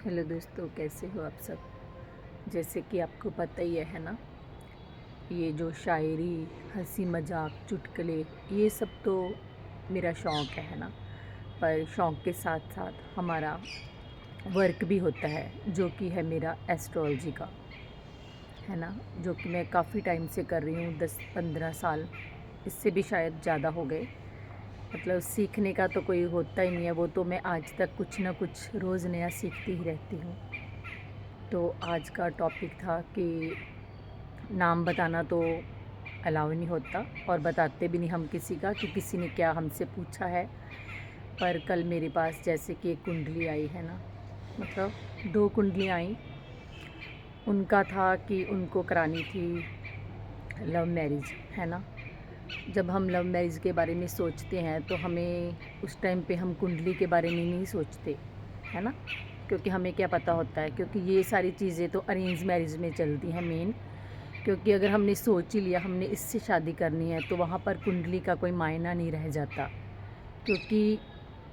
Hello दोस्तों, कैसे हो आप सब। जैसे कि आपको पता ही है ना, ये जो शायरी, हंसी मजाक, चुटकुले, ये सब तो मेरा शौक़ है ना। पर शौक़ के साथ साथ हमारा वर्क भी होता है, जो कि है मेरा एस्ट्रोलॉजी का, है ना। जो कि मैं काफ़ी टाइम से कर रही हूँ, 10-15 साल, इससे भी शायद ज़्यादा हो गए। मतलब सीखने का तो कोई होता ही नहीं है, वो तो मैं आज तक कुछ ना कुछ रोज़ नया सीखती ही रहती हूँ। तो आज का टॉपिक था कि नाम बताना तो अलाउ नहीं होता, और बताते भी नहीं हम किसी का कि किसी ने क्या हमसे पूछा है। पर कल मेरे पास जैसे कि एक कुंडली आई है ना, मतलब 2 कुंडलियाँ आई। उनका था कि उनको करानी थी लव मैरिज, है ना। जब हम लव मैरिज के बारे में सोचते हैं तो हमें उस टाइम पे हम कुंडली के बारे में नहीं सोचते, है ना। क्योंकि हमें क्या पता होता है, क्योंकि ये सारी चीज़ें तो अरेंज मैरिज में चलती हैं मेन। क्योंकि अगर हमने सोच ही लिया हमने इससे शादी करनी है, तो वहाँ पर कुंडली का कोई मायना नहीं रह जाता। क्योंकि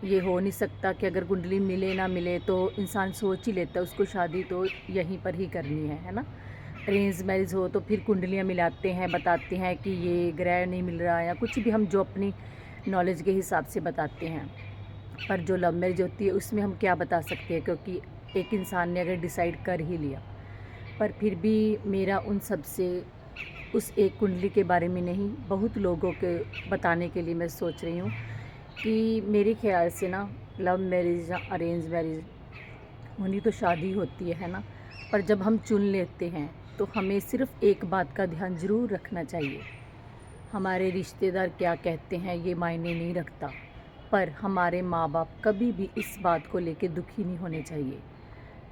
ये हो नहीं सकता कि अगर कुंडली मिले ना मिले तो इंसान सोच ही लेता है उसको शादी तो यहीं पर ही करनी है ना। अरेंज मैरिज हो तो फिर कुंडलियाँ मिलाते हैं, बताते हैं कि ये ग्रह नहीं मिल रहा, या कुछ भी हम जो अपनी नॉलेज के हिसाब से बताते हैं। पर जो लव मैरिज होती है उसमें हम क्या बता सकते हैं, क्योंकि एक इंसान ने अगर डिसाइड कर ही लिया। पर फिर भी मेरा उन सब से उस एक कुंडली के बारे में नहीं, बहुत लोगों के बताने के लिए मैं सोच रही हूँ कि मेरे ख्याल से ना, लव मैरिज या अरेंज मैरिज होनी तो शादी होती है ना। पर जब हम चुन लेते हैं तो हमें सिर्फ़ एक बात का ध्यान ज़रूर रखना चाहिए। हमारे रिश्तेदार क्या कहते हैं ये मायने नहीं रखता, पर हमारे माँ बाप कभी भी इस बात को लेके दुखी नहीं होने चाहिए।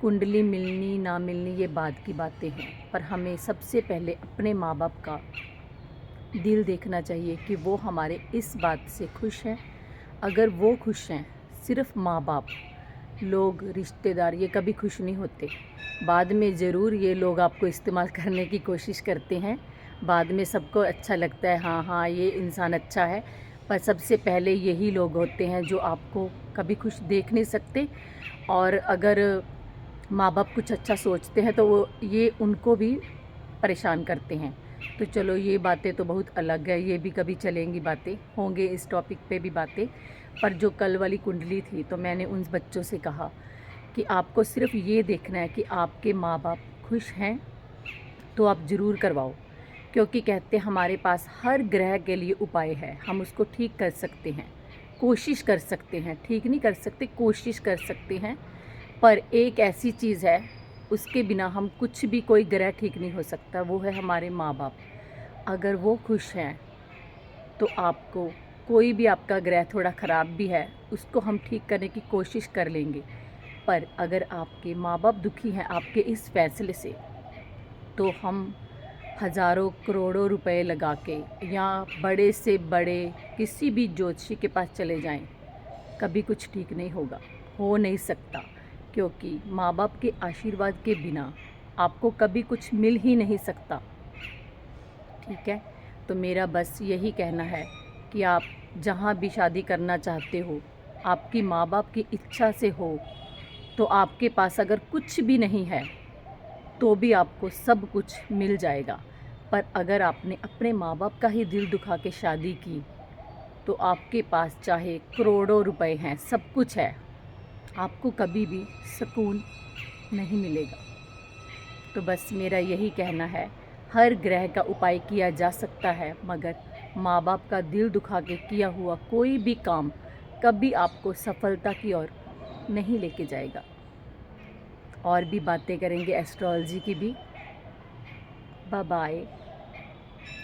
कुंडली मिलनी ना मिलनी ये बाद की बातें हैं, पर हमें सबसे पहले अपने माँ बाप का दिल देखना चाहिए कि वो हमारे इस बात से खुश हैं। अगर वो खुश हैं, सिर्फ़ माँ बाप, लोग, रिश्तेदार ये कभी खुश नहीं होते। बाद में ज़रूर ये लोग आपको इस्तेमाल करने की कोशिश करते हैं। बाद में सबको अच्छा लगता है, हाँ हाँ ये इंसान अच्छा है। पर सबसे पहले यही लोग होते हैं जो आपको कभी खुश देख नहीं सकते। और अगर माँ बाप कुछ अच्छा सोचते हैं तो वो ये उनको भी परेशान करते हैं। तो चलो ये बातें तो बहुत अलग है, ये भी कभी चलेंगी, बातें होंगे इस टॉपिक पे भी बातें। पर जो कल वाली कुंडली थी, तो मैंने उन बच्चों से कहा कि आपको सिर्फ़ ये देखना है कि आपके माँ बाप खुश हैं, तो आप ज़रूर करवाओ। क्योंकि कहते हैं हमारे पास हर ग्रह के लिए उपाय है, हम उसको ठीक कर सकते हैं, कोशिश कर सकते हैं, ठीक नहीं कर सकते, कोशिश कर सकते हैं। पर एक ऐसी चीज़ है, उसके बिना हम कुछ भी, कोई ग्रह ठीक नहीं हो सकता, वो है हमारे माँ बाप। अगर वो खुश हैं तो आपको, कोई भी आपका ग्रह थोड़ा ख़राब भी है उसको हम ठीक करने की कोशिश कर लेंगे। पर अगर आपके माँ बाप दुखी हैं आपके इस फैसले से, तो हम हज़ारों करोड़ों रुपए लगा के या बड़े से बड़े किसी भी ज्योतिषी के पास चले जाएं, कभी कुछ ठीक नहीं होगा, हो नहीं सकता। क्योंकि माँ बाप के आशीर्वाद के बिना आपको कभी कुछ मिल ही नहीं सकता, ठीक है। तो मेरा बस यही कहना है कि आप जहाँ भी शादी करना चाहते हो, आपकी माँ बाप की इच्छा से हो, तो आपके पास अगर कुछ भी नहीं है तो भी आपको सब कुछ मिल जाएगा। पर अगर आपने अपने माँ बाप का ही दिल दुखा के शादी की, तो आपके पास चाहे करोड़ों रुपए हैं, सब कुछ है, आपको कभी भी सुकून नहीं मिलेगा। तो बस मेरा यही कहना है, हर ग्रह का उपाय किया जा सकता है, मगर माँ बाप का दिल दुखा के किया हुआ कोई भी काम कभी आपको सफलता की ओर नहीं लेके जाएगा। और भी बातें करेंगे एस्ट्रोलॉजी की भी। Bye bye.